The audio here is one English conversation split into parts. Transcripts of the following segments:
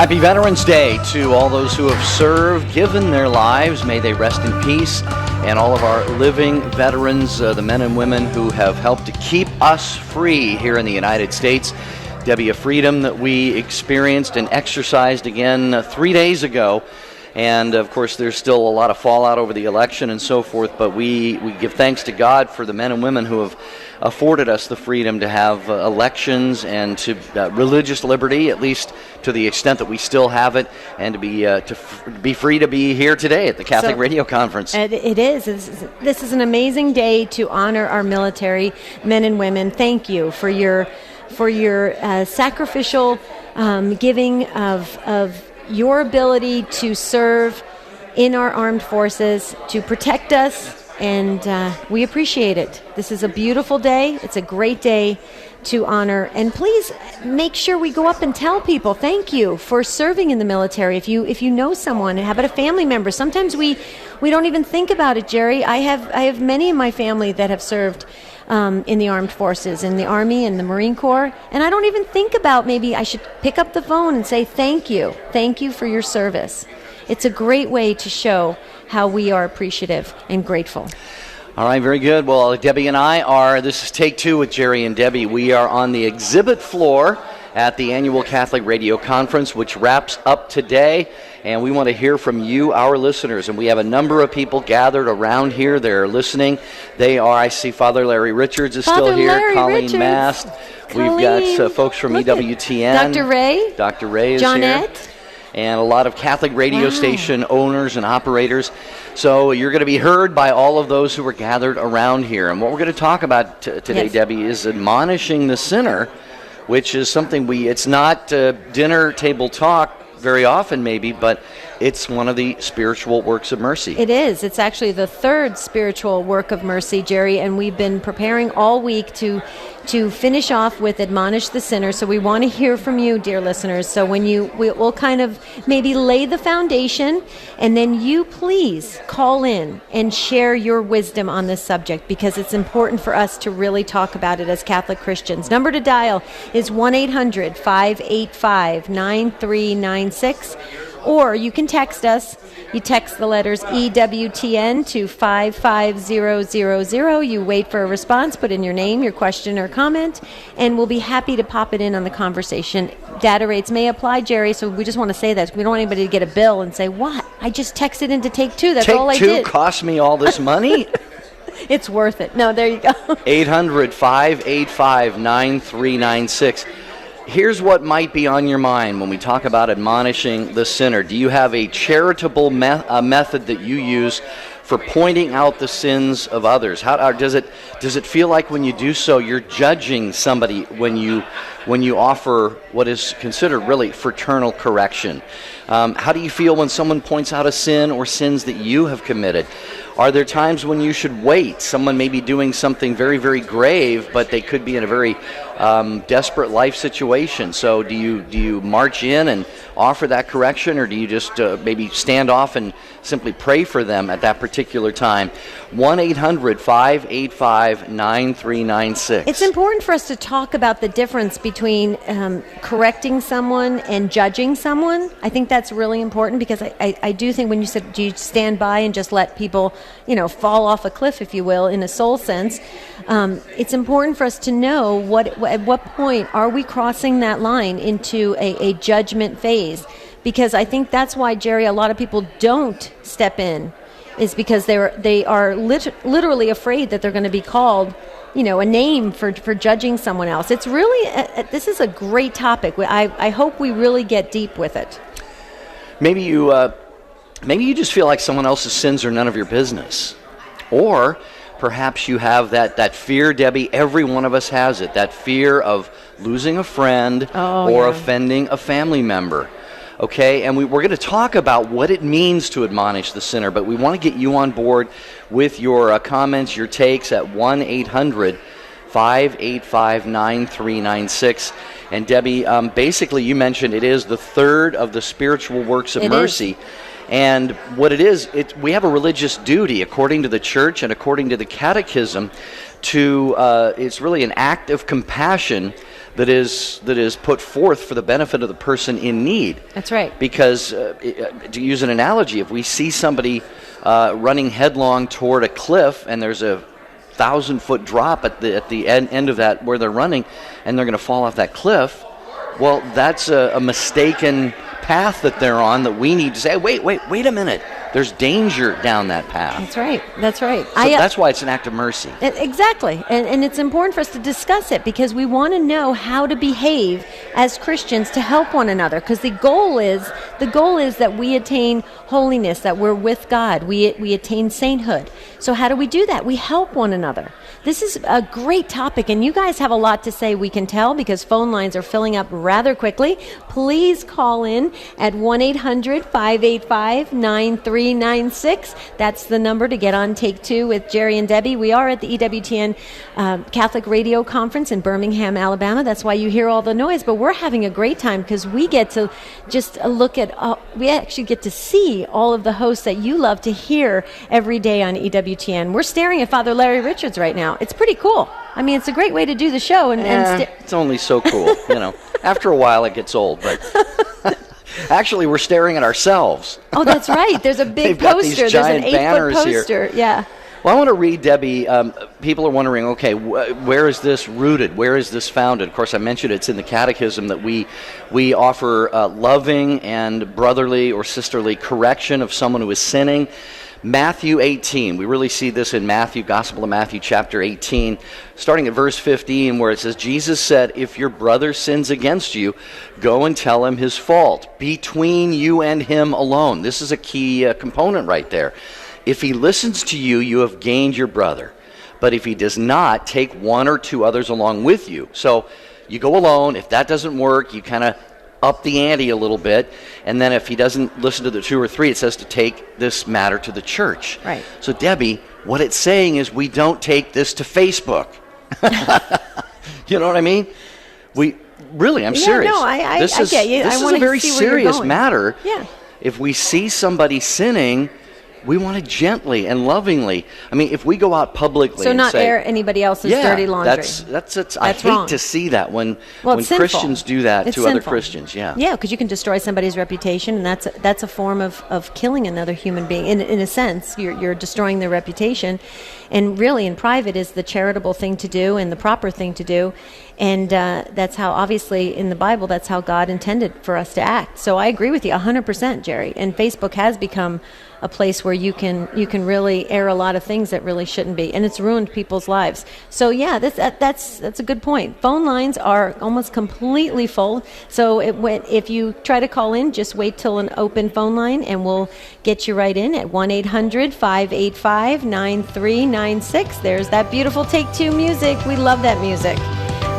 Happy Veterans Day to all those who have served, given their lives. May they rest in peace. And all of our living veterans, the men and women who have helped to keep us free here in the United States. Debbie, a freedom that we experienced and exercised again 3 days ago. And, of course, there's still a lot of fallout over the election and so forth, but we give thanks to God for the men and women who have afforded us the freedom to have elections and to religious liberty, at least to the extent that we still have it, and to be free to be here today at the Catholic Radio Conference. It is. This is an amazing day to honor our military men and women. Thank you for your sacrificial giving of your ability to serve in our armed forces, to protect us, and we appreciate it. This is a beautiful day. It's a great day to honor. And please make sure we go up and tell people thank you for serving in the military. If you know someone, how about a family member? Sometimes we don't even think about it, Jerry. I have many in my family that have served in the armed forces, in the Army and the Marine Corps, and I don't even think about maybe I should pick up the phone and say thank you for your service. It's a great way to show how we are appreciative and grateful. All right, very good. Well, Debbie and I this is take two with Jerry and Debbie. We are on the exhibit floor at the annual Catholic Radio Conference, which wraps up today. And we want to hear from you, our listeners. And we have a number of people gathered around here. They're listening. I see Father Larry Richards is still here. Larry Colleen Richards. Mast. We've got folks from EWTN. Dr. Ray. Dr. Ray is Johnette. here. And a lot of Catholic radio station owners and operators. So you're going to be heard by all of those who are gathered around here. And what we're going to talk about today, Debbie, is admonishing the sinner, which is something it's not dinner table talk very often maybe, but it's one of the spiritual works of mercy. It is. It's actually the third spiritual work of mercy, Jerry, and we've been preparing all week to finish off with Admonish the Sinner. So we want to hear from you, dear listeners. So we'll kind of maybe lay the foundation, and then you please call in and share your wisdom on this subject, because it's important for us to really talk about it as Catholic Christians. Number to dial is 1-800-585-9396. Or you can text us. You text the letters EWTN to 55000. You wait for a response, put in your name, your question or comment, and we'll be happy to pop it in on the conversation. Data rates may apply, Jerry, so we just want to say that. We don't want anybody to get a bill and say, what? I just texted in to take two. That's all I did. Take two cost me all this money? It's worth it. No, there you go. 800-585-9396. Here's what might be on your mind when we talk about admonishing the sinner. Do you have a charitable method that you use for pointing out the sins of others? Does it feel like when you do so you're judging somebody when you offer what is considered really fraternal correction? How do you feel when someone points out a sin or sins that you have committed? Are there times when you should wait? Someone may be doing something very, very grave, but they could be in a very desperate life situation. So do you march in and offer that correction, or do you just maybe stand off and simply pray for them at that particular time? 1-800-585-9396. It's important for us to talk about the difference between correcting someone and judging someone. I think that's really important, because I do think when you said, do you stand by and just let people fall off a cliff, if you will, in a soul sense, it's important for us to know at what point are we crossing that line into a judgment phase. Because I think that's why, Jerry, a lot of people don't step in, is because they are literally afraid that they're going to be called a name for judging someone else. It's really, this is a great topic. I hope we really get deep with it. Maybe you just feel like someone else's sins are none of your business. Or perhaps you have that fear, Debbie, every one of us has it, that fear of losing a friend or offending a family member. Okay, and we're going to talk about what it means to admonish the sinner, but we want to get you on board with your comments, your takes at 1-800-585-9396. And Debbie, basically you mentioned it is the third of the spiritual works of mercy. And what it is, we have a religious duty according to the Church and according to the Catechism it's really an act of compassion that is put forth for the benefit of the person in need. That's right. Because, to use an analogy, if we see somebody running headlong toward a cliff and there's a 1,000-foot drop at the end of that where they're running, and they're going to fall off that cliff, well, that's a mistaken path that they're on that we need to say, wait a minute. There's danger down that path. That's right. That's right. So that's why it's an act of mercy. Exactly. And it's important for us to discuss it because we want to know how to behave as Christians to help one another, because the goal is that we attain holiness, that we're with God. We attain sainthood. So how do we do that? We help one another. This is a great topic, and you guys have a lot to say, we can tell, because phone lines are filling up rather quickly. Please call in at 1-800-585-9396. That's the number to get on Take Two with Jerry and Debbie. We are at the EWTN Catholic Radio Conference in Birmingham, Alabama. That's why you hear all the noise, but we're having a great time because we get to just look at, we actually get to see all of the hosts that you love to hear every day on EWTN. We're staring at Father Larry Richards right now. It's pretty cool. I mean, it's a great way to do the show. It's only so cool, After a while, it gets old, but actually, we're staring at ourselves. Oh, that's right. There's a big poster. There's an 8-foot poster. Here. Yeah. Well, I want to read, Debbie. People are wondering, okay, where is this rooted? Where is this founded? Of course, I mentioned it's in the Catechism that we offer loving and brotherly or sisterly correction of someone who is sinning. Matthew 18. We really see this in Matthew, Gospel of Matthew, chapter 18, starting at verse 15, where it says, Jesus said, if your brother sins against you, go and tell him his fault, between you and him alone. This is a key component right there. If he listens to you, you have gained your brother. But if he does not, take one or two others along with you. So you go alone. If that doesn't work, you kind of up the ante a little bit, and then if he doesn't listen to the two or three, it says to take this matter to the church. Right. So Debbie, what it's saying is we don't take this to Facebook. You know what I mean? I'm serious. No, I get you. This is a very serious matter. Yeah. If we see somebody sinning, we want to gently and lovingly. I mean, if we go out publicly and say, air anybody else's dirty laundry. That's I hate wrong. To see that when Christians do that to other Christians. Yeah. Yeah, because you can destroy somebody's reputation, and that's a form of killing another human being. In a sense, you're destroying their reputation, and really in private is the charitable thing to do and the proper thing to do. And that's how, obviously, in the Bible, that's how God intended for us to act. So I agree with you 100%, Jerry. And Facebook has become a place where you can really air a lot of things that really shouldn't be, and it's ruined people's lives. So yeah, that's a good point. Phone lines are almost completely full. So if you try to call in, just wait till an open phone line, and we'll get you right in at 1-800-585-9396. There's that beautiful Take Two music. We love that music.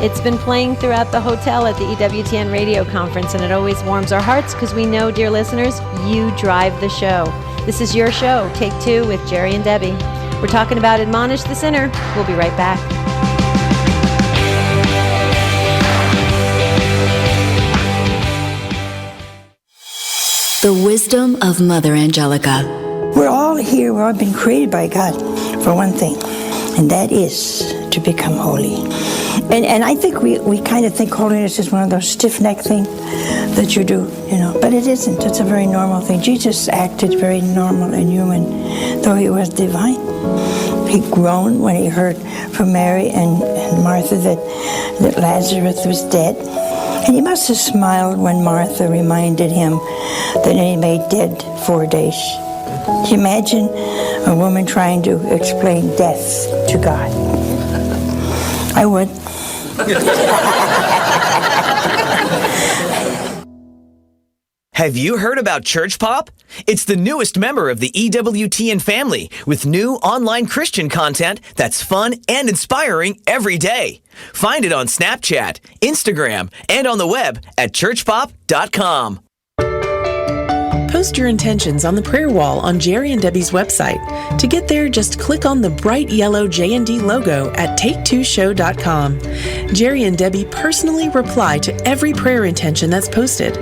It's been playing throughout the hotel at the EWTN Radio Conference, and it always warms our hearts because we know, dear listeners, you drive the show. This is your show, Take Two with Jerry and Debbie. We're talking about Admonish the Sinner. We'll be right back. The wisdom of Mother Angelica. We're all here, we've all been created by God for one thing, and that is to become holy. And I think we kind of think holiness is one of those stiff-necked things that you do, but it isn't. It's a very normal thing. Jesus acted very normal and human, though he was divine. He groaned when he heard from Mary and Martha that Lazarus was dead. And he must have smiled when Martha reminded him that he lay dead 4 days. Can you imagine a woman trying to explain death to God? I would. Have you heard about Church Pop? It's the newest member of the EWTN family with new online Christian content that's fun and inspiring every day. Find it on Snapchat, Instagram, and on the web at churchpop.com. Post your intentions on the prayer wall on Jerry and Debbie's website. To get there, just click on the bright yellow J&D logo at take2show.com. Jerry and Debbie personally reply to every prayer intention that's posted.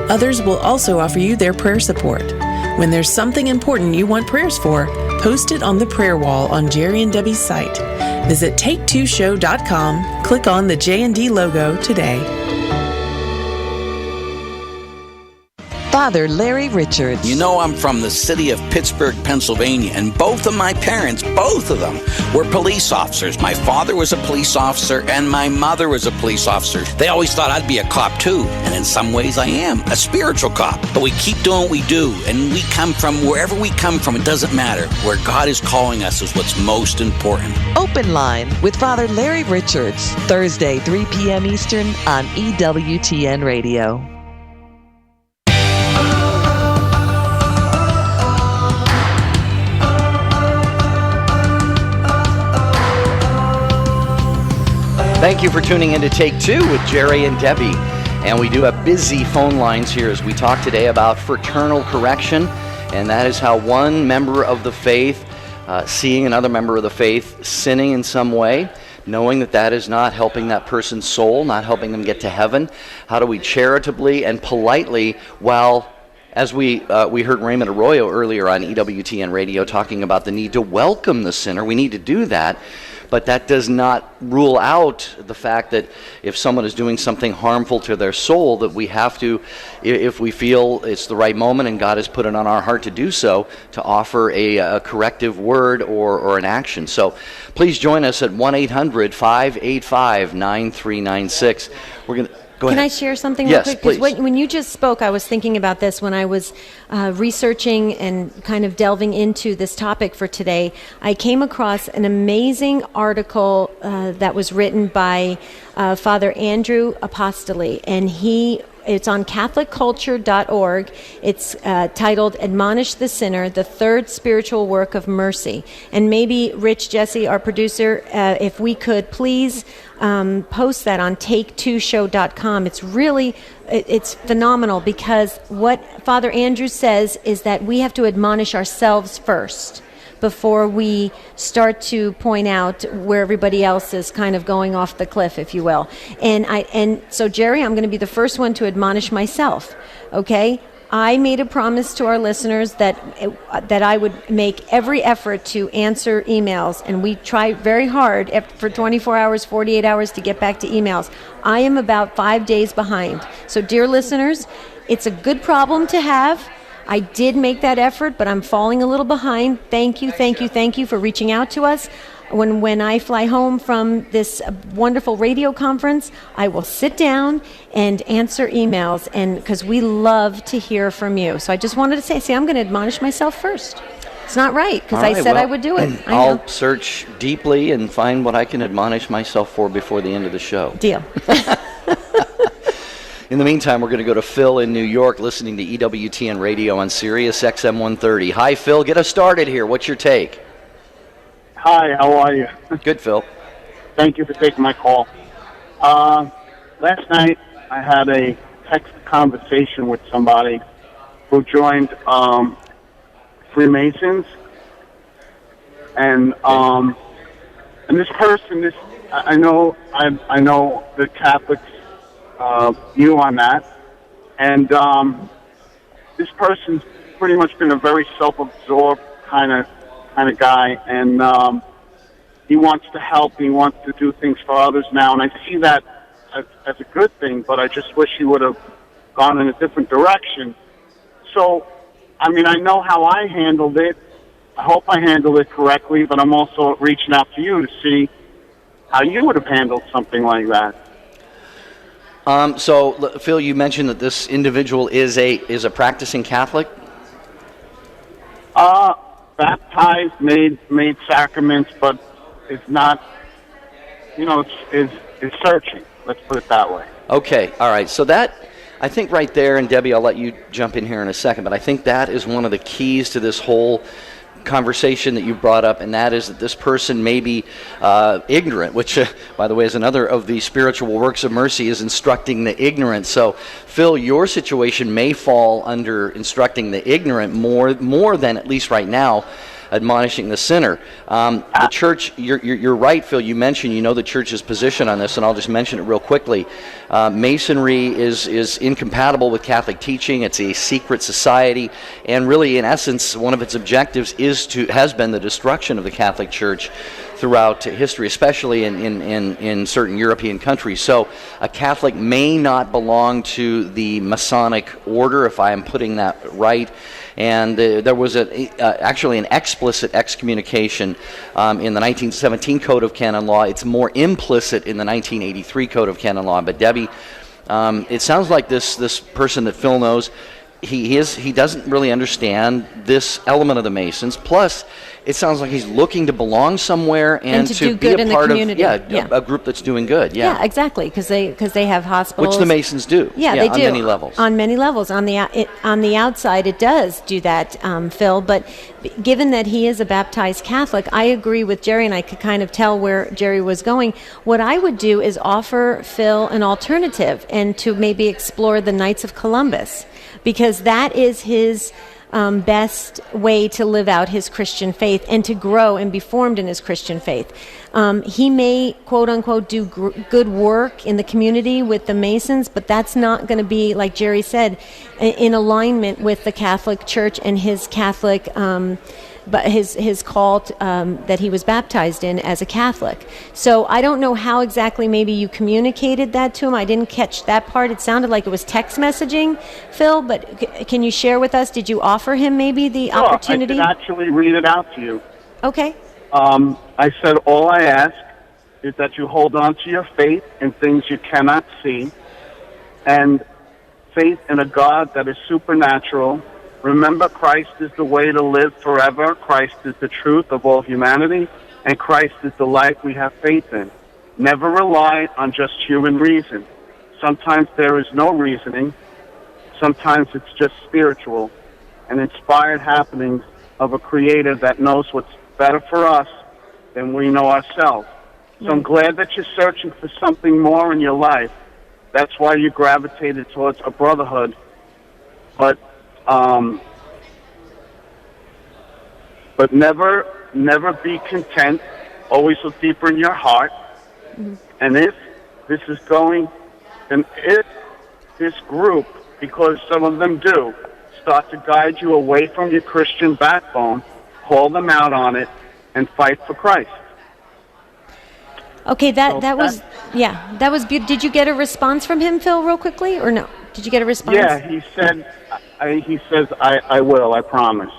Others will also offer you their prayer support. When there's something important you want prayers for, post it on the prayer wall on Jerry and Debbie's site. Visit take2show.com, click on the J&D logo today. Father Larry Richards. You know, I'm from the city of Pittsburgh, Pennsylvania, and both of my parents, both of them, were police officers. My father was a police officer, and my mother was a police officer. They always thought I'd be a cop, too, and in some ways I am, a spiritual cop. But we keep doing what we do, and we come from wherever we come from, it doesn't matter. Where God is calling us is what's most important. Open Line with Father Larry Richards, Thursday, 3 p.m. Eastern on EWTN Radio. Thank you for tuning in to Take Two with Jerry and Debbie. And we do have busy phone lines here as we talk today about fraternal correction. And that is how one member of the faith, seeing another member of the faith sinning in some way, knowing that that is not helping that person's soul, not helping them get to heaven. How do we charitably and politely, while, as we heard Raymond Arroyo earlier on EWTN Radio talking about the need to welcome the sinner, we need to do that. But that does not rule out the fact that if someone is doing something harmful to their soul, that we have to, if we feel it's the right moment and God has put it on our heart to do so, to offer a corrective word or an action. So please join us at 1-800-585-9396. We're going to... Go ahead. Can I share something yes, real quick? Please. Because when you just spoke, I was thinking about this when I was researching and kind of delving into this topic for today. I came across an amazing article that was written by Father Andrew Apostoli, and it's on CatholicCulture.org. It's titled "Admonish the Sinner: The Third Spiritual Work of Mercy." And maybe Rich, Jesse, our producer, if we could please post that on take2show.com. It's phenomenal, because what Father Andrew says is that we have to admonish ourselves first before we start to point out where everybody else is kind of going off the cliff, if you will. And so, Jerry, I'm going to be the first one to admonish myself, okay? I made a promise to our listeners that I would make every effort to answer emails, and we try very hard for 24 hours, 48 hours to get back to emails. I am about 5 days behind. So, dear listeners, it's a good problem to have. I did make that effort, but I'm falling a little behind. Thank you for reaching out to us. When I fly home from this wonderful radio conference, I will sit down and answer emails, and because we love to hear from you. So I just wanted to say, I'm going to admonish myself first. It's not right, because I said I would do it. I'll search deeply and find what I can admonish myself for before the end of the show. Deal. In the meantime, we're going to go to Phil in New York, listening to EWTN Radio on Sirius XM 130. Hi, Phil. Get us started here. What's your take? Hi, how are you? Good, Phil. Thank you for taking my call. Last night, I had a text conversation with somebody who joined Freemasons, and this person, I know the Catholics' view on that, and this person's pretty much been a very self-absorbed kind of guy, and he wants to help. He wants to do things for others now, and I see that as a good thing, but I just wish he would have gone in a different direction. So, I mean, I know how I handled it. I hope I handled it correctly, but I'm also reaching out to you to see how you would have handled something like that. So, Phil, you mentioned that this individual is a practicing Catholic? Baptized, made sacraments, but it's not, it's searching. Let's put it that way. Okay, all right. So that, I think right there, and Debbie, I'll let you jump in here in a second, but I think that is one of the keys to this whole conversation that you brought up, and that is that this person may be ignorant, which, by the way, is another of the spiritual works of mercy, is instructing the ignorant. So, Phil, your situation may fall under instructing the ignorant more than, at least right now, admonishing the sinner. The church, you're right, Phil. You mentioned, the church's position on this, and I'll just mention it real quickly. Masonry is incompatible with Catholic teaching. It's a secret society, and really, in essence, one of its objectives has been the destruction of the Catholic Church throughout history, especially in certain European countries. So a Catholic may not belong to the Masonic order, if I am putting that right. And there was actually an explicit excommunication in the 1917 Code of Canon Law. It's more implicit in the 1983 Code of Canon Law. But Debbie, it sounds like this person that Phil knows, he doesn't really understand this element of the Masons. Plus, it sounds like he's looking to belong somewhere and to do be good a in the part community. of a group that's doing good. Yeah, exactly, because they have hospitals, which the Masons do. Yeah, they do on many levels. On many levels, on the outside, it does do that, Phil. But given that he is a baptized Catholic, I agree with Jerry, and I could kind of tell where Jerry was going. What I would do is offer Phil an alternative, and to maybe explore the Knights of Columbus, because that is his best way to live out his Christian faith and to grow and be formed in his Christian faith. He may, quote unquote, do good work in the community with the Masons, but that's not going to be, like Jerry said, in alignment with the Catholic Church and his Catholic but his call that he was baptized in as a Catholic. So I don't know how exactly maybe you communicated that to him. I didn't catch that part. It sounded like it was text messaging, Phil, but can you share with us, did you offer him maybe the opportunity? I can actually read it out to you. Okay. I said, all I ask is that you hold on to your faith in things you cannot see, and faith in a God that is supernatural. Remember, Christ is the way to live forever. Christ is the truth of all humanity, and Christ is the life we have faith in. Never rely on just human reason. Sometimes there is no reasoning. Sometimes it's just spiritual and inspired happenings of a creator that knows what's better for us than we know ourselves. So I'm glad that you're searching for something more in your life. That's why you gravitated towards a brotherhood. But never be content. Always look deeper in your heart. Mm-hmm. And if this is going, and if this group, because some of them do, start to guide you away from your Christian backbone, call them out on it and fight for Christ. Okay, that was beautiful. Did you get a response from him, Phil, real quickly, or no? Did you get a response? Yeah, he says, I will, I promise.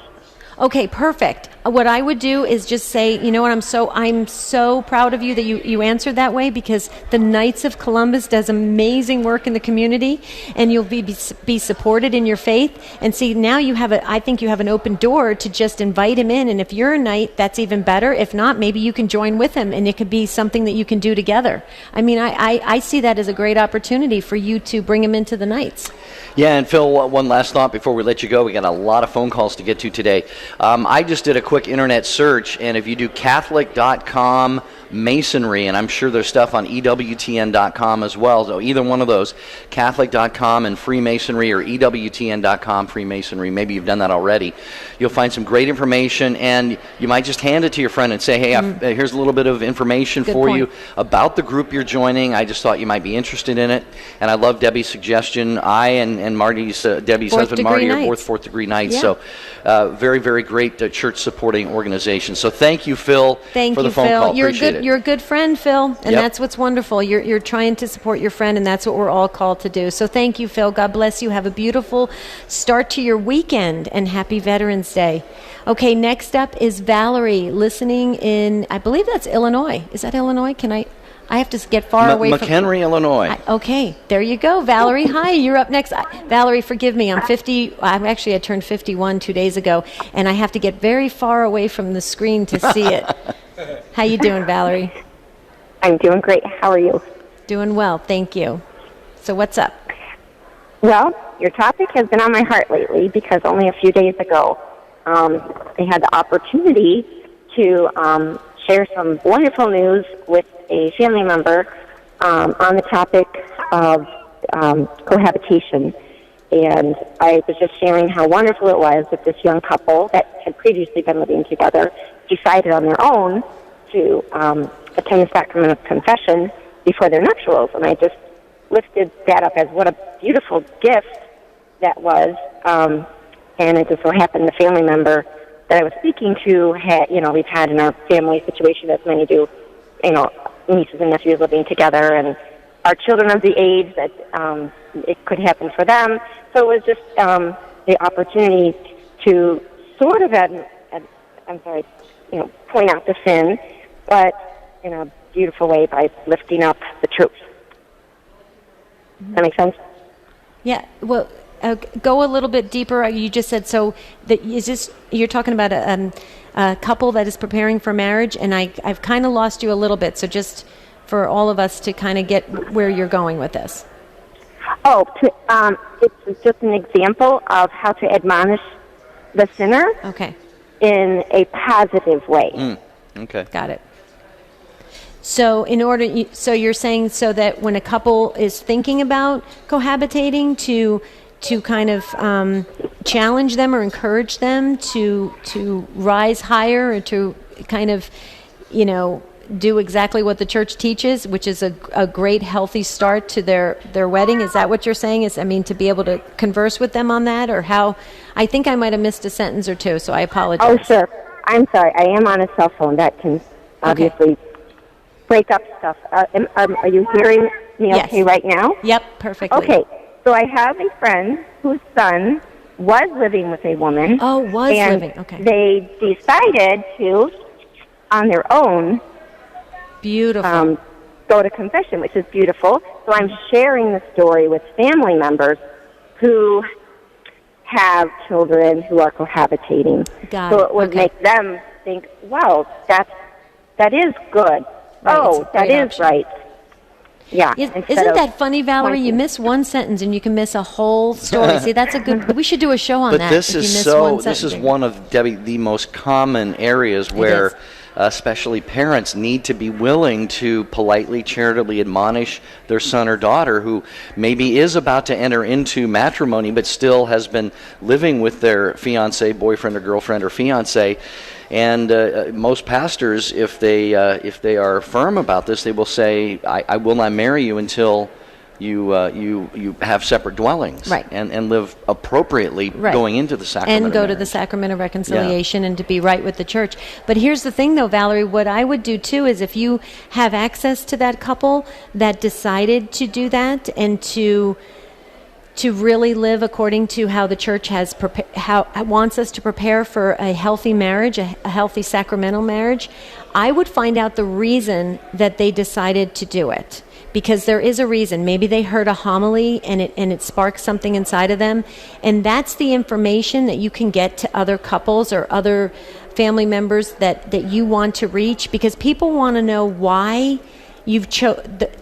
Okay, perfect. What I would do is just say, you know what, I'm so proud of you that you answered that way, because the Knights of Columbus does amazing work in the community, and you'll be supported in your faith. And see, now I think you have an open door to just invite him in, and if you're a Knight, that's even better. If not, maybe you can join with him, and it could be something that you can do together. I mean, I see that as a great opportunity for you to bring him into the Knights. Yeah, and Phil, one last thought before we let you go. We got a lot of phone calls to get to today. I just did a quick internet search, and if you do Catholic.com Masonry, and I'm sure there's stuff on EWTN.com as well, so either one of those, Catholic.com and Freemasonry, or EWTN.com Freemasonry, maybe you've done that already, you'll find some great information, and you might just hand it to your friend and say, hey, here's a little bit of information for you about the group you're joining. I just thought you might be interested in it, and I love Debbie's suggestion. I and Marty's, Debbie's husband Marty, are both fourth degree Knights, so very, very great church supporting organization. So thank you, Phil, for the phone call. Appreciate it. You're a good friend, Phil, and that's what's wonderful. You're trying to support your friend, and that's what we're all called to do. So thank you, Phil. God bless you. Have a beautiful start to your weekend, and happy Veterans Day. Okay, next up is Valerie, listening in, I believe that's Illinois. Is that Illinois? I have to get far away from... McHenry, Illinois. Okay, there you go, Valerie. Hi, you're up next. Valerie, forgive me. I turned 51 2 days ago, and I have to get very far away from the screen to see it. How you doing, Valerie? I'm doing great. How are you? Doing well, thank you. So what's up? Well, your topic has been on my heart lately, because only a few days ago I had the opportunity to share some wonderful news with a family member on the topic of cohabitation. And I was just sharing how wonderful it was that this young couple that had previously been living together decided on their own to attend the sacrament of confession before their nuptials. And I just lifted that up as what a beautiful gift that was. And it just so happened the family member that I was speaking to had, we've had in our family situation, as many do, nieces and nephews living together, and our children of the age that it could happen for them. So it was just the opportunity to sort of, point out the sin, but in a beautiful way by lifting up the truth. Does that make sense? Yeah. Well, go a little bit deeper. You just said you're talking about a couple that is preparing for marriage, and I've kind of lost you a little bit. So just for all of us to kind of get where you're going with this. Oh, it's just an example of how to admonish the sinner. Okay. In a positive way. Okay. Got it. So so you're saying so that when a couple is thinking about cohabitating, to kind of challenge them or encourage them to rise higher, or to kind of, do exactly what the church teaches, which is a great, healthy start to their wedding. Is that what you're saying? To be able to converse with them on that, or how? I think I might have missed a sentence or two, so I apologize. Oh, sure. I'm sorry. I am on a cell phone. That can obviously break up stuff. Are you hearing me okay right now? Yep, perfectly. Okay. So I have a friend whose son was living with a woman. Oh, living. Okay. They decided to, on their own, beautiful, go to confession, which is beautiful. So I'm sharing the story with family members who have children who are cohabitating. So it would make them think, wow, that is good. Right, that is option. Right. Yeah. Isn't that funny, Valerie? You miss one sentence and you can miss a whole story. See, that's a good. We should do a show on that. But this is one of, Debbie, the most common areas where especially parents need to be willing to politely, charitably admonish their son or daughter who maybe is about to enter into matrimony but still has been living with their fiancé, boyfriend or girlfriend or fiancé. And most pastors, if they are firm about this, they will say, I will not marry you until you have separate dwellings, right, and live appropriately, right, going into the sacrament and go of to the sacrament of reconciliation, and to be right with the church. But here's the thing, though, Valerie, what I would do too is if you have access to that couple that decided to do that and to really live according to how the church has wants us to prepare for a healthy marriage, a healthy sacramental marriage, I would find out the reason that they decided to do it. Because there is a reason. Maybe they heard a homily and it sparked something inside of them. And that's the information that you can get to other couples or other family members that you want to reach, because people want to know why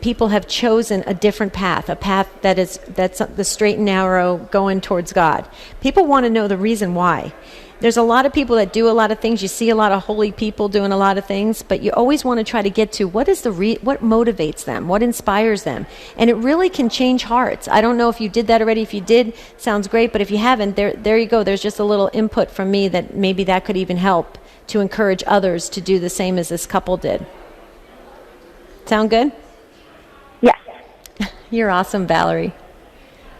people have chosen a different path, a path that's the straight and narrow going towards God. People want to know the reason why. There's a lot of people that do a lot of things. You see a lot of holy people doing a lot of things, but you always want to try to get to what motivates them, what inspires them. And it really can change hearts. I don't know if you did that already. If you did, sounds great. But if you haven't, there you go. There's just a little input from me that maybe that could even help to encourage others to do the same as this couple did. Sound good? Yes. You're awesome, Valerie.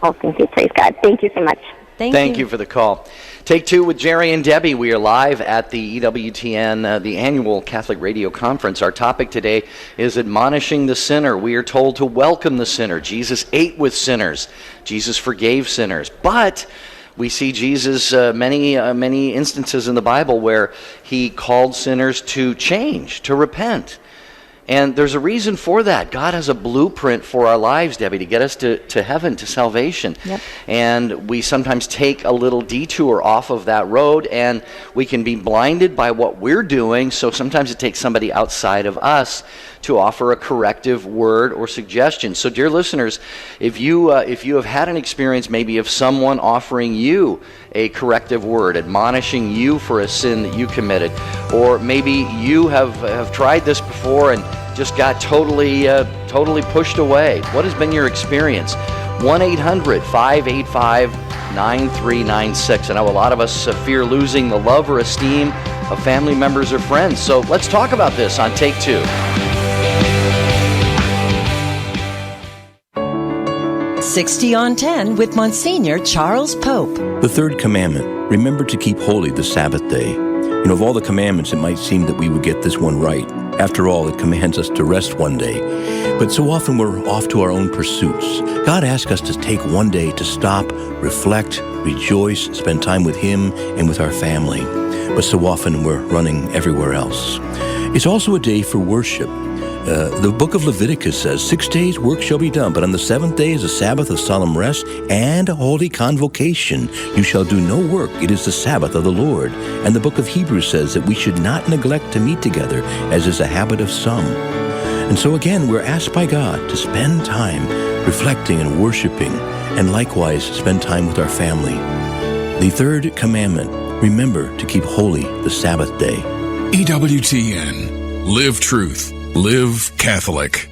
Oh, thank you. Praise God. Thank you so much. Thank you for the call. Take Two with Jerry and Debbie. We are live at the EWTN, the annual Catholic Radio Conference. Our topic today is admonishing the sinner. We are told to welcome the sinner. Jesus ate with sinners. Jesus forgave sinners. But we see Jesus many instances in the Bible where he called sinners to change, to repent. And there's a reason for that. God has a blueprint for our lives, Debbie, to get us to heaven, to salvation. Yep. And we sometimes take a little detour off of that road, and we can be blinded by what we're doing. So sometimes it takes somebody outside of us to offer a corrective word or suggestion. So, dear listeners, if you have had an experience maybe of someone offering you a corrective word, admonishing you for a sin that you committed, or maybe you have tried this before and just got totally pushed away. What has been your experience? 1-800-585-9396. I know a lot of us fear losing the love or esteem of family members or friends. So let's talk about this on Take Two. "60 on 10 with Monsignor Charles Pope." The third commandment, remember to keep holy the Sabbath day. You know, of all the commandments, it might seem that we would get this one right. After all, it commands us to rest one day. But so often we're off to our own pursuits. God asks us to take one day to stop, reflect, rejoice, spend time with Him and with our family. But so often we're running everywhere else. It's also a day for worship. The book of Leviticus says, 6 days work shall be done, but on the seventh day is a Sabbath of solemn rest and a holy convocation. You shall do no work. It is the Sabbath of the Lord. And the book of Hebrews says that we should not neglect to meet together, as is a habit of some. And so again, we're asked by God to spend time reflecting and worshiping, and likewise spend time with our family. The third commandment, remember to keep holy the Sabbath day. EWTN. Live truth. Live Catholic.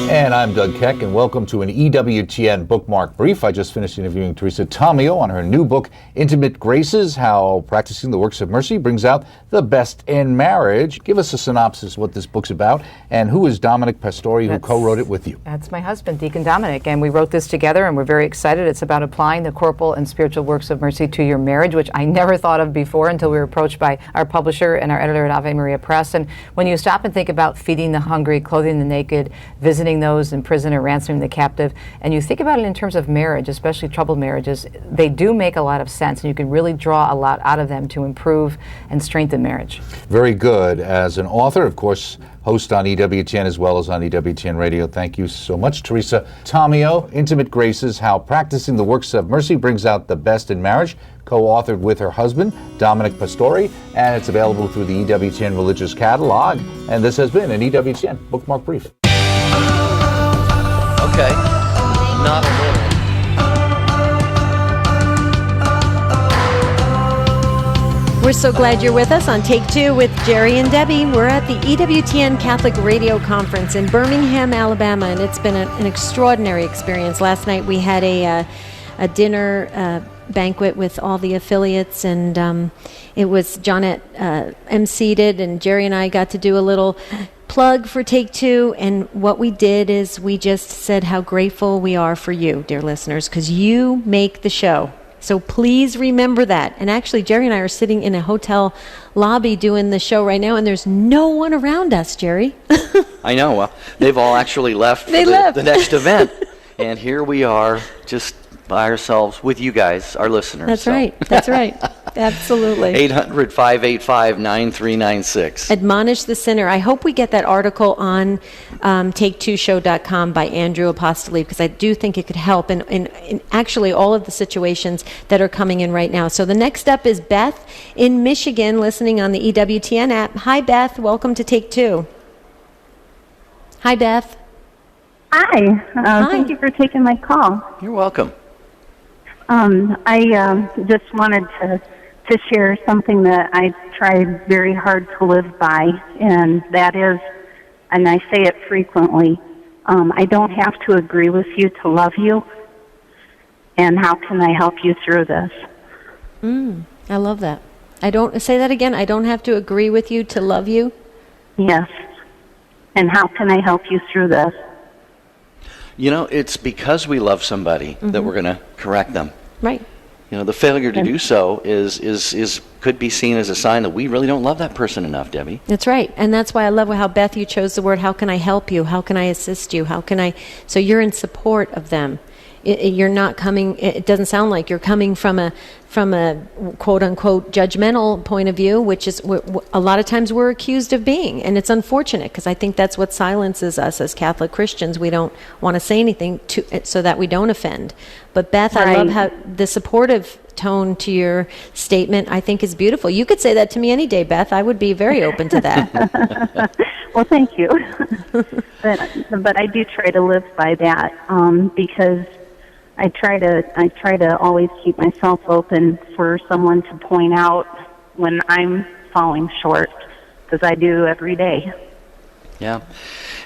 And I'm Doug Keck, and welcome to an EWTN bookmark brief. I just finished interviewing Teresa Tomeo on her new book, Intimate Graces, How Practicing the Works of Mercy Brings Out the Best in Marriage. Give us a synopsis of what this book's about, and who is Dominic Pastore, who co-wrote it with you? That's my husband, Deacon Dominic, and we wrote this together, and we're very excited. It's about applying the corporal and spiritual works of mercy to your marriage, which I never thought of before until we were approached by our publisher and our editor at Ave Maria Press. And when you stop and think about feeding the hungry, clothing the naked, visiting those in prison or ransoming the captive, and you think about it in terms of marriage, especially troubled marriages, they do make a lot of sense, and you can really draw a lot out of them to improve and strengthen marriage. Very good. As an author, of course, host on EWTN as well as on EWTN Radio. Thank you so much, Teresa Tomeo. Intimate Graces, How Practicing the Works of Mercy Brings Out the Best in Marriage, co-authored with her husband, Dominic Pastore, and it's available through the EWTN Religious Catalog. And this has been an EWTN Bookmark Brief. Okay, not a little. We're so glad you're with us on Take Two with Jerry and Debbie. We're at the EWTN Catholic Radio Conference in Birmingham, Alabama, and it's been an extraordinary experience. Last night we had a dinner banquet with all the affiliates, and it was Johnette emceed, and Jerry and I got to do a little plug for Take Two, and what we did is we just said how grateful we are for you, dear listeners, because you make the show. So please remember that. And actually, Jerry and I are sitting in a hotel lobby doing the show right now, and there's no one around us, Jerry. I know. Well, they've all actually left for the next event. And here we are, just by ourselves with you guys, our listeners. That's right. That's right. Absolutely. 800-585-9396. Admonish the sinner. I hope we get that article on take2show.com by Andrew Apostoli, because I do think it could help in actually all of the situations that are coming in right now. So the next up is Beth in Michigan, listening on the EWTN app. Hi, Beth. Welcome to Take Two. Hi, Beth. Hi. Hi. Thank you for taking my call. You're welcome. I just wanted to share something that I try very hard to live by, and that is, and I say it frequently, I don't have to agree with you to love you, and how can I help you through this? I love that. I don't, say that again, I don't have to agree with you to love you? Yes. And how can I help you through this? You know, it's because we love somebody that we're going to correct them. Right. You know, the failure to do so is could be seen as a sign that we really don't love that person enough, Debbie. That's right. And that's why I love how, Beth, you chose the word, how can I help you? How can I assist you? How can I... So you're in support of them. You're not coming... It doesn't sound like you're coming from a quote-unquote judgmental point of view, which is a lot of times we're accused of being. And it's unfortunate, because I think that's what silences us as Catholic Christians. We don't want to say anything so that we don't offend. But Beth, right. I love how the supportive tone to your statement, I think, is beautiful. You could say that to me any day, Beth. I would be very open to that. Well, thank you. but I do try to live by that, because I try to always keep myself open for someone to point out when I'm falling short, because I do every day. Yeah.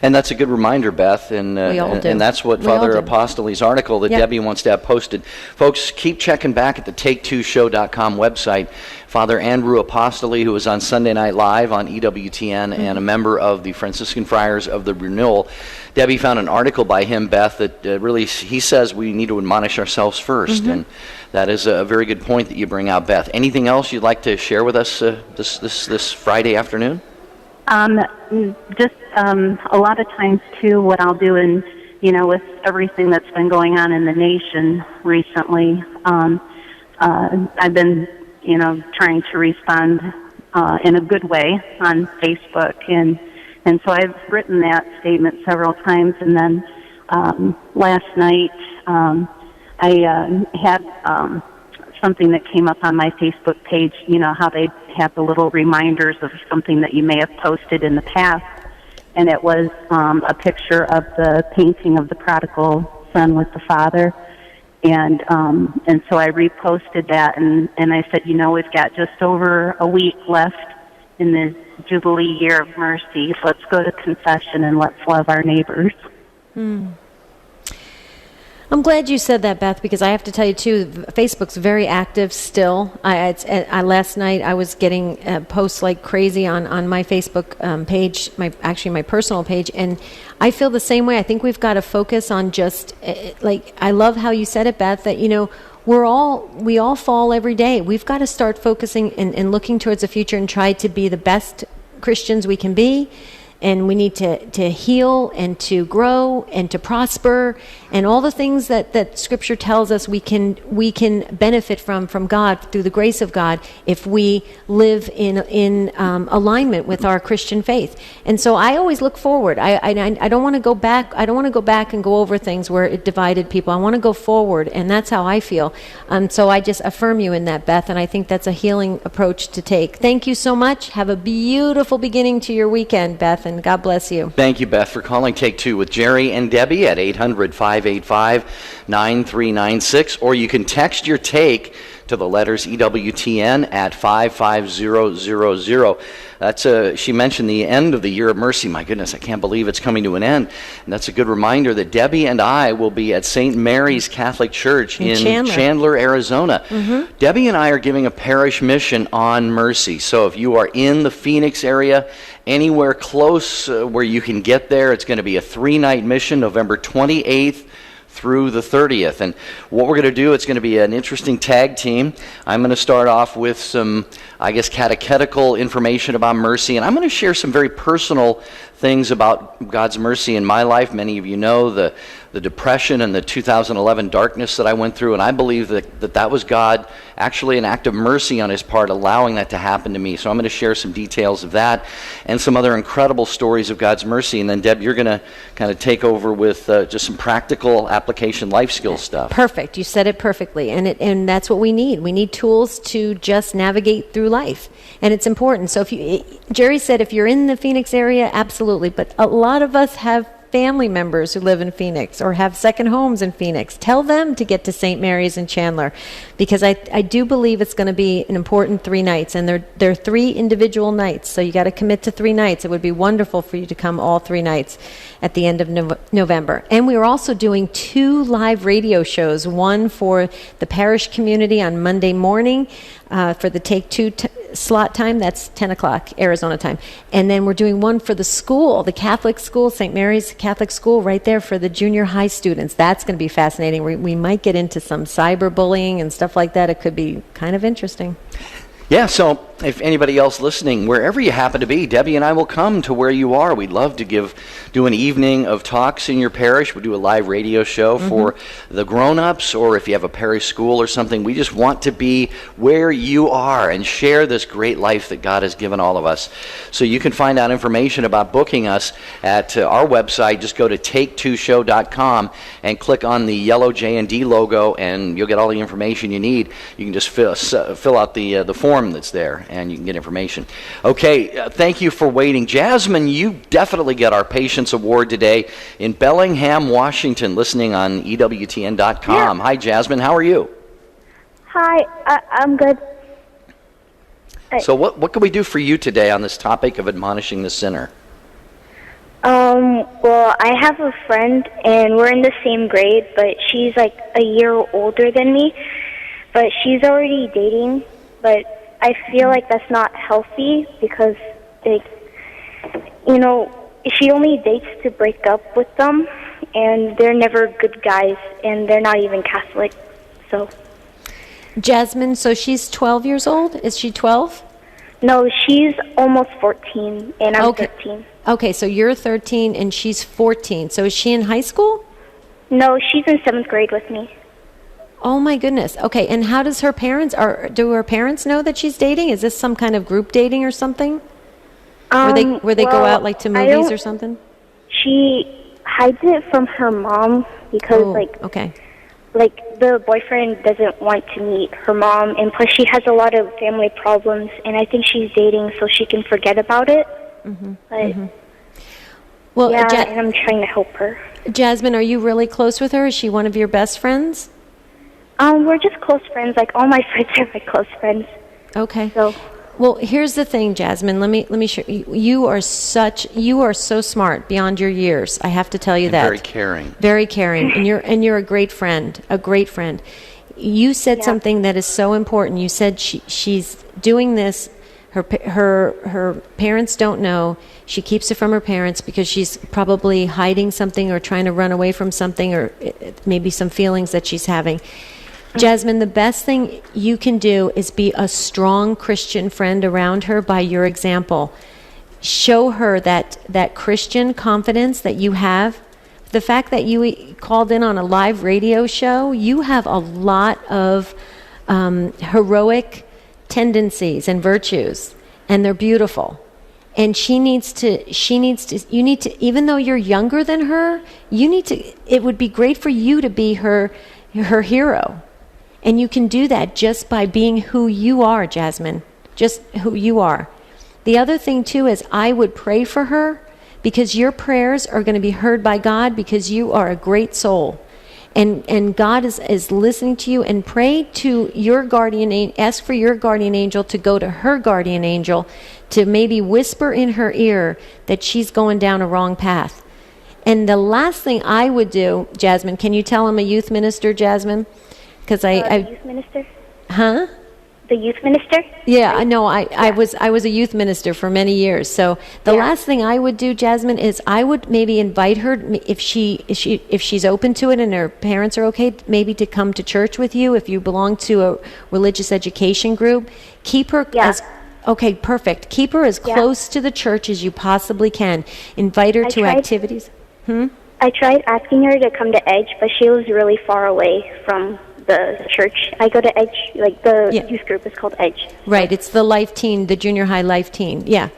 And that's a good reminder, Beth, and and that's what Father Apostoli's article that Debbie wants to have posted. Folks, keep checking back at the take2show.com website. Father Andrew Apostoli, who was on Sunday Night Live on EWTN and a member of the Franciscan Friars of the Renewal, Debbie found an article by him, Beth, that really, he says we need to admonish ourselves first, and that is a very good point that you bring out, Beth. Anything else you'd like to share with us this Friday afternoon? Just a lot of times, too, what I'll do, and with everything that's been going on in the nation recently, I've been, trying to respond in a good way on Facebook, and so I've written that statement several times, and then last night I had something that came up on my Facebook page, how they have the little reminders of something that you may have posted in the past, and it was a picture of the painting of the prodigal son with the father, and so I reposted that, and I said, we've got just over a week left in the Jubilee year of mercy. Let's go to confession and let's love our neighbors. I'm glad you said that, Beth, because I have to tell you, too, Facebook's very active still. Last night I was getting posts like crazy on my Facebook page, my personal page, and I feel the same way. I think we've got to focus on just, I love how you said it, Beth, that, we all fall every day. We've got to start focusing and looking towards the future and try to be the best Christians we can be. And we need to heal and to grow and to prosper and all the things that Scripture tells us we can benefit from God through the grace of God if we live in alignment with our Christian faith. And so I always look forward. I don't want to go back. I don't want to go back and go over things where it divided people. I want to go forward, and that's how I feel. So I just affirm you in that, Beth, and I think that's a healing approach to take. Thank you so much. Have a beautiful beginning to your weekend, Beth. And God bless you. Thank you, Beth, for calling Take Two with Jerry and Debbie at 800-585-9396, or you can text your take to the letters EWTN at 55000. That's she mentioned the end of the Year of Mercy. My goodness, I can't believe it's coming to an end. And that's a good reminder that Debbie and I will be at St. Mary's Catholic Church in Chandler, Arizona. Debbie and I are giving a parish mission on mercy. So if you are in the Phoenix area, anywhere close where you can get there, it's going to be a 3-night mission, November 28th through the 30th. And what we're going to do, it's going to be an interesting tag team. I'm going to start off with some, catechetical information about mercy, and I'm going to share some very personal things about God's mercy in my life. Many of you know the depression and the 2011 darkness that I went through, and I believe that was God, actually an act of mercy on His part, allowing that to happen to me. So I'm going to share some details of that and some other incredible stories of God's mercy. And then, Deb, you're going to kind of take over with just some practical application life skills stuff. Perfect. You said it perfectly, and that's what we need. We need tools to just navigate through life, and it's important. So Jerry said if you're in the Phoenix area, absolutely, but a lot of us have family members who live in Phoenix or have second homes in Phoenix. Tell them to get to St. Mary's in Chandler, because I do believe it's going to be an important 3 nights, and they're 3 individual nights, so you got to commit to 3 nights. It would be wonderful for you to come all 3 nights at the end of November. And we are also doing 2 live radio shows, one for the parish community on Monday morning for the Take Two slot time. That's 10 o'clock Arizona time. And then we're doing one for the school, the Catholic school, St. Mary's Catholic School, right there for the junior high students. That's going to be fascinating. We might get into some cyberbullying and stuff like that. It could be kind of interesting. Yeah, so if anybody else listening, wherever you happen to be, Debbie and I will come to where you are. We'd love to do an evening of talks in your parish. We'll do a live radio show for the grown-ups, or if you have a parish school or something. We just want to be where you are and share this great life that God has given all of us. So you can find out information about booking us at our website. Just go to take2show.com and click on the yellow J&D logo, and you'll get all the information you need. You can just fill out the form that's there, and you can get information. Okay, thank you for waiting. Jasmine, you definitely get our Patience Award today in Bellingham, Washington, listening on EWTN.com. Yeah. Hi, Jasmine. How are you? Hi, I'm good. So what can we do for you today on this topic of admonishing the sinner? Well, I have a friend, and we're in the same grade, but she's like a year older than me. But she's already dating, but I feel like that's not healthy because, she only dates to break up with them, and they're never good guys, and they're not even Catholic, so. Jasmine, so she's 12 years old? Is she 12? No, she's almost 14, and I'm 13. Okay, so you're 13 and she's 14. So is she in high school? No, she's in 7th grade with me. Oh my goodness. Okay, and how does her parents, or do her parents know that she's dating? Is this some kind of group dating or something? Where they go out like to movies or something? She hides it from her mom because the boyfriend doesn't want to meet her mom, and plus she has a lot of family problems, and I think she's dating so she can forget about it. Well, and I'm trying to help her. Jasmine, are you really close with her? Is she one of your best friends? We're just close friends. Like, all my friends are my close friends. Okay. So, well, here's the thing, Jasmine. Let me show you. You are so smart beyond your years. I have to tell you that. Very caring. Very caring, and you're a great friend. A great friend. You said something that is so important. You said she's doing this. Her parents don't know. She keeps it from her parents because she's probably hiding something or trying to run away from something, or maybe some feelings that she's having. Jasmine, the best thing you can do is be a strong Christian friend around her by your example. Show her that Christian confidence that you have. The fact that you called in on a live radio show, you have a lot of heroic tendencies and virtues, and they're beautiful. And you need to, even though you're younger than her, it would be great for you to be her hero. And you can do that just by being who you are, Jasmine. Just who you are. The other thing, too, is I would pray for her, because your prayers are going to be heard by God, because you are a great soul. And God is listening to you, and pray to your guardian, ask for your guardian angel to go to her guardian angel to maybe whisper in her ear that she's going down a wrong path. And the last thing I would do, Jasmine, can you tell I'm a youth minister, Jasmine? Because the youth minister? Huh? The youth minister? Yeah, I know. I was a youth minister for many years. So the last thing I would do, Jasmine, is I would maybe invite her, if she's open to it and her parents are okay, maybe to come to church with you. If you belong to a religious education group, keep her as okay, perfect. Keep her as close to the church as you possibly can. Invite her to activities. I tried asking her to come to Edge, but she was really far away from the church. I go to Edge, like the youth group is called Edge. Right, it's the Life Teen, the junior high Life Teen. Yeah.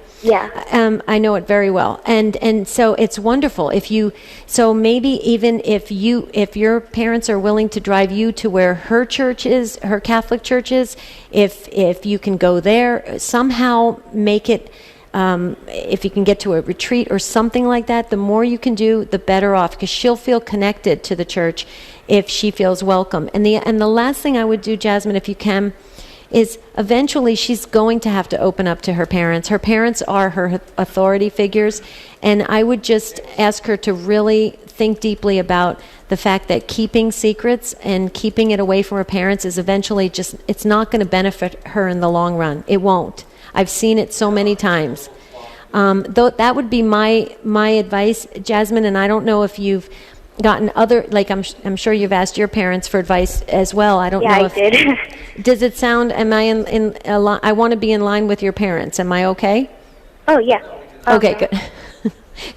I know it very well, and so it's wonderful so maybe even if your parents are willing to drive you to where her church is, her Catholic church is, if you can go there, somehow make it. If you can get to a retreat or something like that, the more you can do, the better off, because she'll feel connected to the church if she feels welcome. And the last thing I would do, Jasmine, if you can, is eventually she's going to have to open up to her parents. Her parents are her authority figures, and I would just ask her to really think deeply about the fact that keeping secrets and keeping it away from her parents is eventually it's not going to benefit her in the long run. It won't. I've seen it so many times. Though that would be my advice, Jasmine, and I don't know if you've gotten other, like I'm sure you've asked your parents for advice as well. I don't know if I did. Does it sound, am I in I want to be in line with your parents. Am I okay? Oh, yeah. Okay, good.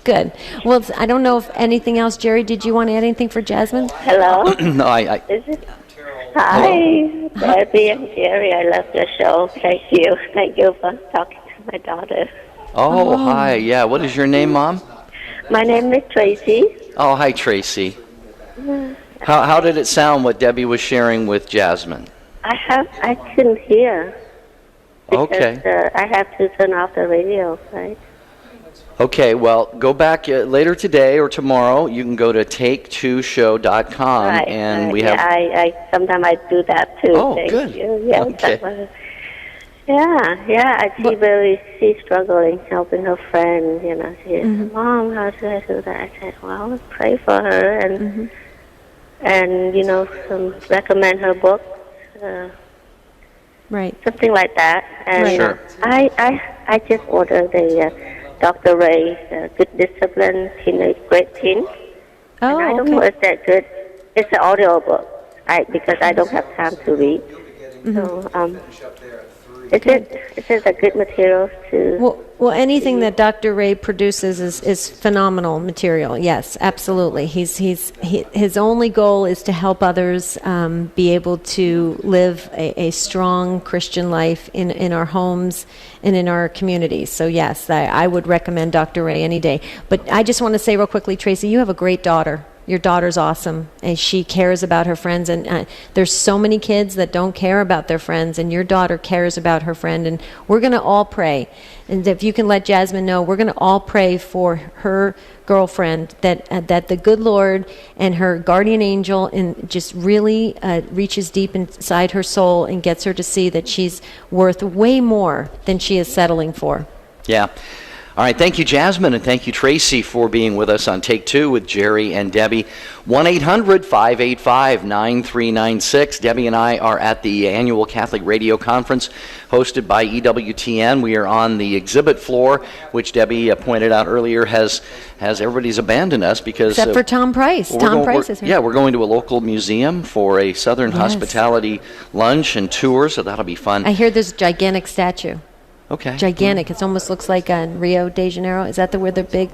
Good. Well, I don't know if anything else. Jerry, did you want to add anything for Jasmine? Hello? No, I Is it? Hi, Debbie and Jerry. I love your show. Thank you. Thank you for talking to my daughter. Oh, hi. Yeah, what is your name, Mom? My name is Tracy. Oh, hi, Tracy. How did it sound what Debbie was sharing with Jasmine? I couldn't hear. Because, I have to turn off the radio, right? Okay, well, go back later today or tomorrow. You can go to take2show.com, Right, and we yeah, have. I sometimes I do that too. Oh, Thank good. you. Yeah, Okay. Yeah. She's struggling, helping her friend. She said, Mom, how should I do that? I said, well, pray for her and recommend her book. Right. Something like that. And Sure. I just ordered the Dr. Ray Good Discipline Teenage Great Teen. Oh, and I don't know if that's good. It's an audio book, because I don't have time to read. So it's a good material to. Well, anything that Dr. Ray produces is phenomenal material. Yes, absolutely. His only goal is to help others be able to live a strong Christian life in our homes and in our communities. So yes, I would recommend Dr. Ray any day. But I just want to say real quickly, Tracy, you have a great daughter. Your daughter's awesome, and she cares about her friends, and there's so many kids that don't care about their friends, and your daughter cares about her friend, and we're going to all pray. And if you can let Jasmine know, we're going to all pray for her girlfriend, that the good Lord and her guardian angel just really reaches deep inside her soul and gets her to see that she's worth way more than she is settling for. Yeah. All right, thank you, Jasmine, and thank you, Tracy, for being with us on Take Two with Jerry and Debbie. 1-800-585-9396. Debbie and I are at the annual Catholic Radio Conference hosted by EWTN. We are on the exhibit floor, which Debbie pointed out earlier has everybody's abandoned us because... Except for Tom Price. Tom Price is here. Yeah, we're going to a local museum for a Southern Hospitality lunch and tour, so that'll be fun. I hear there's a gigantic statue. Okay. Gigantic. It almost looks like Rio de Janeiro. Is that where the big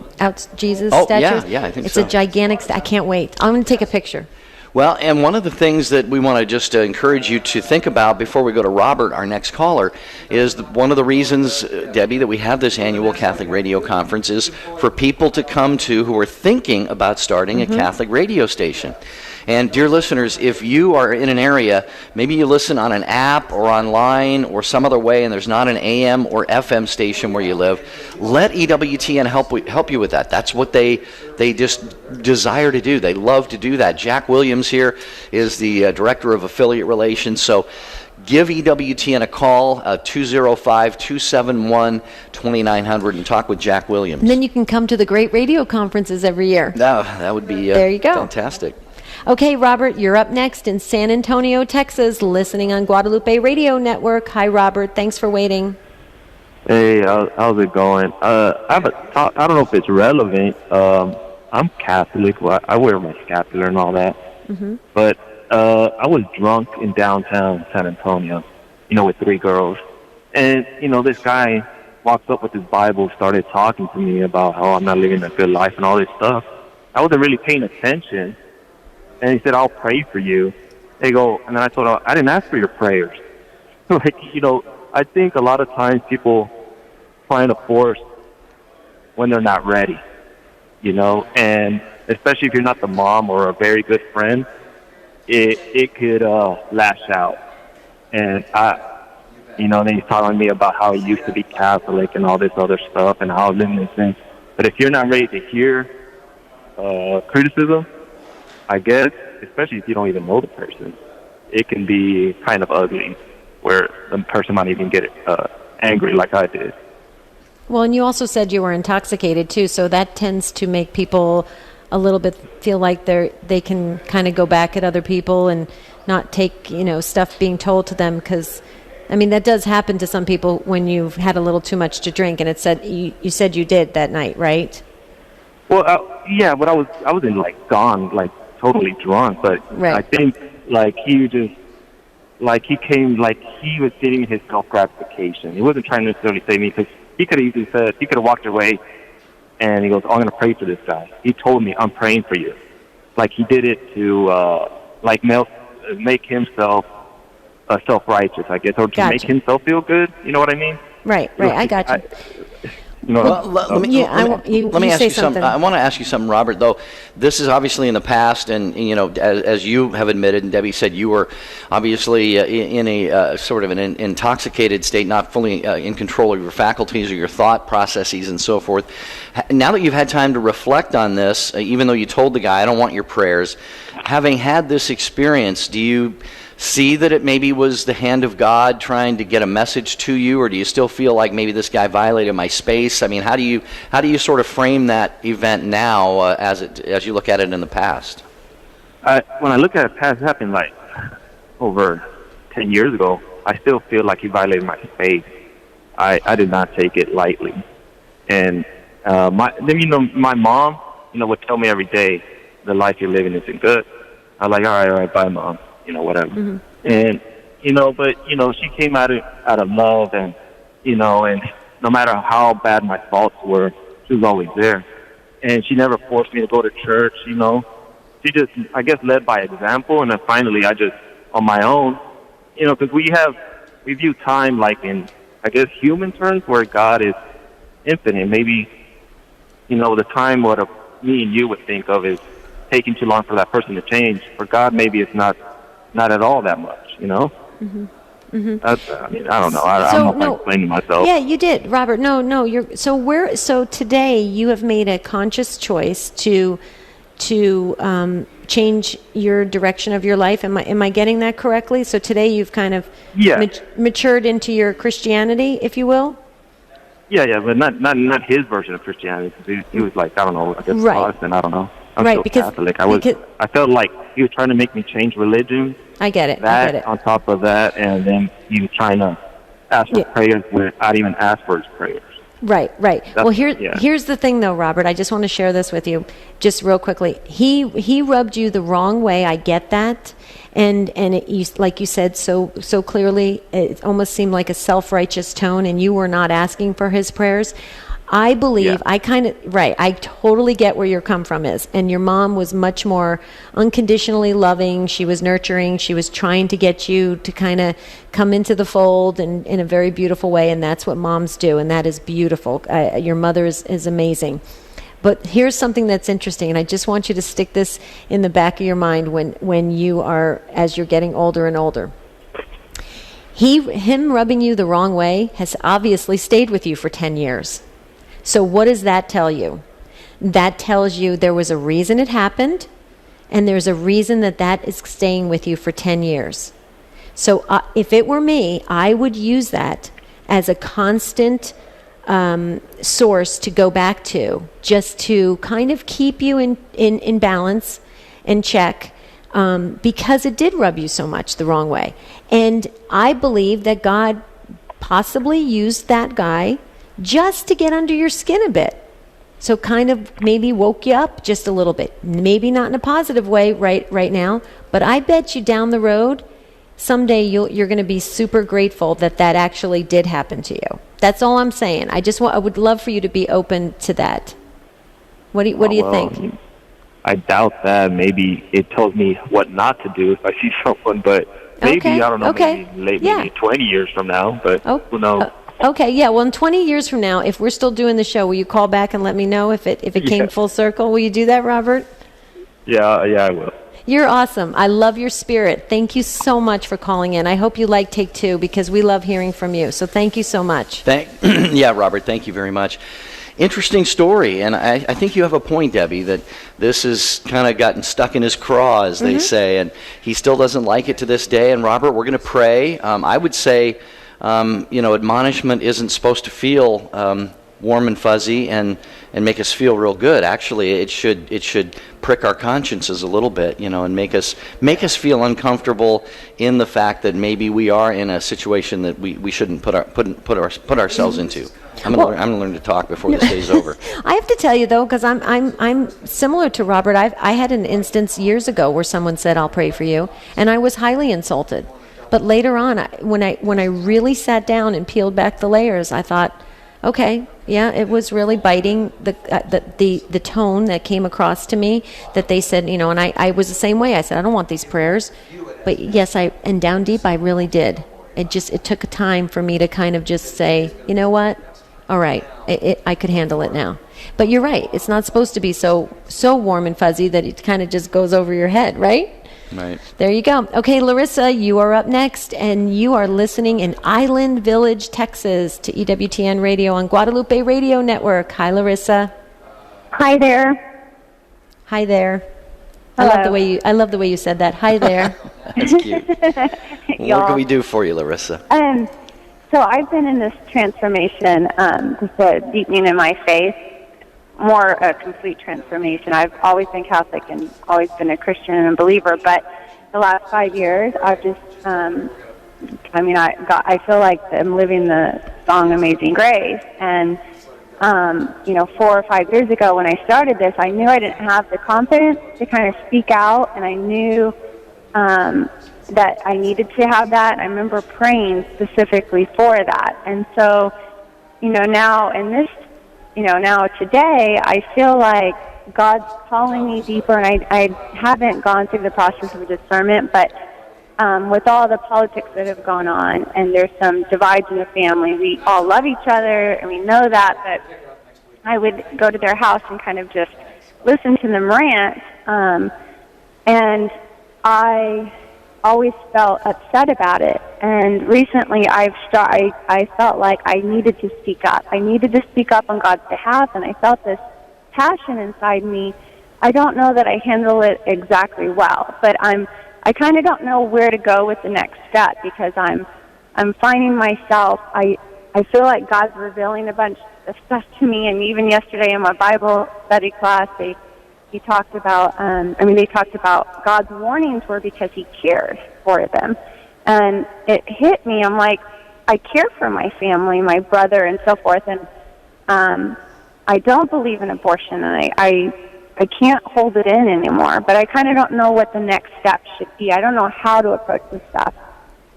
Jesus statue is? Yeah, I think it's so. a gigantic I can't wait. I'm going to take a picture. Well, and one of the things that we want to just encourage you to think about before we go to Robert, our next caller, is one of the reasons, Debbie, that we have this annual Catholic Radio Conference is for people to come to who are thinking about starting a Catholic radio station. And dear listeners, if you are in an area, maybe you listen on an app or online or some other way, and there's not an AM or FM station where you live, let EWTN help you with that. That's what they just desire to do. They love to do that. Jack Williams here is the Director of Affiliate Relations. So give EWTN a call, 205-271-2900, and talk with Jack Williams. And then you can come to the great radio conferences every year. That would be there you go. Fantastic. Okay, Robert, you're up next in San Antonio, Texas, listening on Guadalupe Radio Network. Hi, Robert. Thanks for waiting. Hey, how's it going? I have a thought. I don't know if it's relevant. I'm Catholic. Well, I wear my scapular and all that. But I was drunk in downtown San Antonio, with 3 girls. And, this guy walked up with his Bible, started talking to me about how I'm not living a good life and all this stuff. I wasn't really paying attention. And he said, I'll pray for you. And then I told him, I didn't ask for your prayers. I think a lot of times people trying to force when they're not ready, and especially if you're not the mom or a very good friend, it could lash out. And then he's telling me about how he used to be Catholic and all this other stuff and how living in sin. But if you're not ready to hear criticism, I guess, especially if you don't even know the person, it can be kind of ugly, where the person might even get angry like I did. Well, and you also said you were intoxicated, too, so that tends to make people a little bit feel like they can kind of go back at other people and not take, stuff being told to them, because, that does happen to some people when you've had a little too much to drink, and you said you did that night, right? Well, yeah, but I wasn't gone, totally drunk, but right. I think he was getting his self-gratification. He wasn't trying to necessarily save me, because he could have easily said, he could have walked away and he goes, I'm going to pray for this guy. He told me, I'm praying for you. He did it to make himself self-righteous, I guess, or to make himself feel good. You know what I mean? Right, I got you. Let me ask you something. I want to ask you something, Robert, though. This is obviously in the past, and, as you have admitted, and Debbie said, you were obviously in a sort of an intoxicated state, not fully in control of your faculties or your thought processes and so forth. Now that you've had time to reflect on this, even though you told the guy, I don't want your prayers, having had this experience, do you see that it maybe was the hand of God trying to get a message to you, or do you still feel like maybe this guy violated my space? I mean, how do you sort of frame that event now as you look at it in the past? When I look at it past, it happened like over 10 years ago. I still feel like he violated my space. I did not take it lightly. And my mom, would tell me every day, the life you're living isn't good. I'm like, all right, bye, Mom, whatever. Mm-hmm. And, but, she came out of love, and, and no matter how bad my faults were, she was always there. And she never forced me to go to church, She just, I guess, led by example, and then finally I just, on my own, because we view time like in, I guess, human terms, where God is infinite. Maybe, the time what me and you would think of is taking too long for that person to change. For God, maybe it's not at all that much, Mm-hmm. Mm-hmm. That's, I don't know. I don't know if I'm explaining myself. Yeah, you did, Robert. No, you're so today you have made a conscious choice to change your direction of your life. Am I getting that correctly? So today you've kind of matured into your Christianity, if you will. Yeah, but not his version of Christianity. Because he was like, I don't know, I guess Protestant. I don't know. I'm still Catholic. I felt like he was trying to make me change religion. I get it. On top of that, and then he was trying to ask for prayers where I didn't even ask for his prayers. Right. Well, here's the thing, though, Robert. I just want to share this with you, just real quickly. He rubbed you the wrong way. I get that, and like you said so clearly, it almost seemed like a self-righteous tone, and you were not asking for his prayers. I believe I totally get where your come from is. And your mom was much more unconditionally loving. She was nurturing. She was trying to get you to kind of come into the fold in a very beautiful way. And that's what moms do. And that is beautiful. Your mother is amazing. But here's something that's interesting. And I just want you to stick this in the back of your mind when you are, as you're getting older and older. Him rubbing you the wrong way has obviously stayed with you for 10 years. So what does that tell you? That tells you there was a reason it happened, and there's a reason that is staying with you for 10 years. So if it were me, I would use that as a constant source to go back to, just to kind of keep you in balance and check, because it did rub you so much the wrong way. And I believe that God possibly used that guy just to get under your skin a bit. So kind of maybe woke you up just a little bit. Maybe not in a positive way right now, but I bet you down the road, someday you're going to be super grateful that actually did happen to you. That's all I'm saying. I would love for you to be open to that. What do you think? I doubt that. Maybe it tells me what not to do if I see someone, but maybe, I don't know, maybe 20 years from now, but who knows? Okay, yeah. Well, in 20 years from now, if we're still doing the show, will you call back and let me know if it came full circle? Will you do that, Robert? Yeah, I will. You're awesome. I love your spirit. Thank you so much for calling in. I hope you like Take Two, because we love hearing from you. So thank you so much. Yeah, Robert, thank you very much. Interesting story, and I think you have a point, Debbie, that this has kind of gotten stuck in his craw, as they say, and he still doesn't like it to this day. And Robert, we're going to pray. I would say, admonishment isn't supposed to feel warm and fuzzy and make us feel real good. Actually, it should prick our consciences a little bit, and make us feel uncomfortable in the fact that maybe we are in a situation that we shouldn't put ourselves into. I'm gonna learn to talk before this day's over. I have to tell you though, because I'm similar to Robert. I had an instance years ago where someone said, "I'll pray for you," and I was highly insulted. But later on, when I really sat down and peeled back the layers, I thought, okay, yeah, it was really biting the tone that came across to me, that they said, and I was the same way. I said, I don't want these prayers. But yes, and down deep, I really did. It took a time for me to kind of just say, you know what? All right, I could handle it now. But you're right. It's not supposed to be so warm and fuzzy that it kind of just goes over your head, right? Right. There you go. Okay, Larissa, you are up next, and you are listening in Island Village, Texas, to EWTN Radio on Guadalupe Radio Network. Hi, Larissa. Hi there. Hi there. I love the way you said that. Hi there. That's cute. What can we do for you, Larissa? So I've been in this transformation, just a deepening in my faith, more a complete transformation. I've always been Catholic and always been a Christian and a believer, but the last 5 years, I've just, I feel like I'm living the song Amazing Grace. And, 4 or 5 years ago when I started this, I knew I didn't have the confidence to kind of speak out, and I knew that I needed to have that. I remember praying specifically for that. And so, now in this, now today, I feel like God's calling me deeper, and I haven't gone through the process of discernment, but with all the politics that have gone on, and there's some divides in the family, we all love each other, and we know that, but I would go to their house and kind of just listen to them rant, and I always felt upset about it. And recently I felt like I needed to speak up. I needed to speak up on God's behalf, and I felt this passion inside me. I don't know that I handle it exactly well, but I kind of don't know where to go with the next step, because I'm finding myself, I feel like God's revealing a bunch of stuff to me. And even yesterday in my Bible study class, they talked about God's warnings were because he cared for them. And it hit me. I'm like, I care for my family, my brother, and so forth. And I don't believe in abortion, and I can't hold it in anymore. But I kind of don't know what the next step should be. I don't know how to approach this stuff.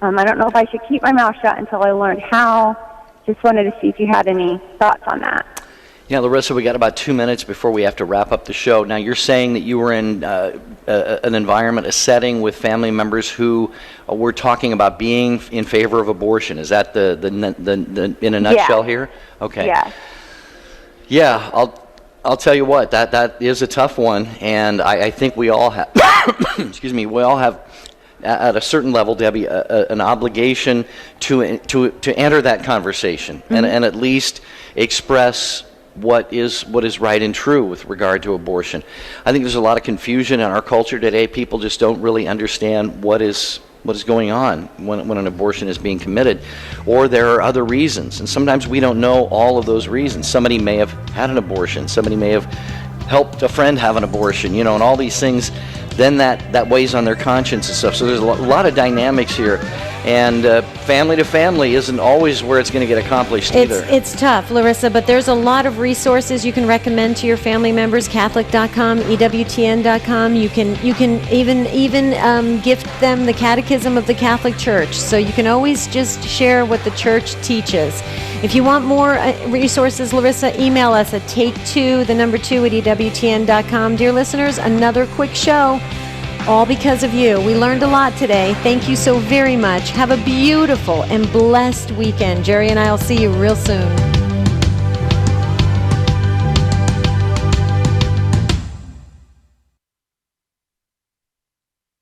I don't know if I should keep my mouth shut until I learn how. Just wanted to see if you had any thoughts on that. Yeah, Larissa, we got about 2 minutes before we have to wrap up the show. Now, you're saying that you were in an environment, a setting with family members who were talking about being in favor of abortion. Is that the in a nutshell here? Okay. Yeah. Yeah, I'll tell you what, that is a tough one, and I think we all have, we all have, at a certain level, Debbie, an obligation to enter that conversation, and at least express what is right and true with regard to abortion. I think there's a lot of confusion in our culture today. People just don't really understand what is going on when an abortion is being committed, or there are other reasons, and sometimes we don't know all of those reasons. Somebody may have had an abortion, somebody may have helped a friend have an abortion, and all these things, then that weighs on their conscience and stuff. So there's a lot of dynamics here, and family to family isn't always where it's going to get accomplished either. It's tough, Larissa, but there's a lot of resources you can recommend to your family members. Catholic.com, EWTN.com. You can even gift them the Catechism of the Catholic Church. So you can always just share what the Church teaches. If you want more resources, Larissa, email us at take2, the number 2 at EWTN.com. Dear listeners, another quick show, all because of you. We learned a lot today. Thank you so very much. Have a beautiful and blessed weekend. Jerry and I will see you real soon.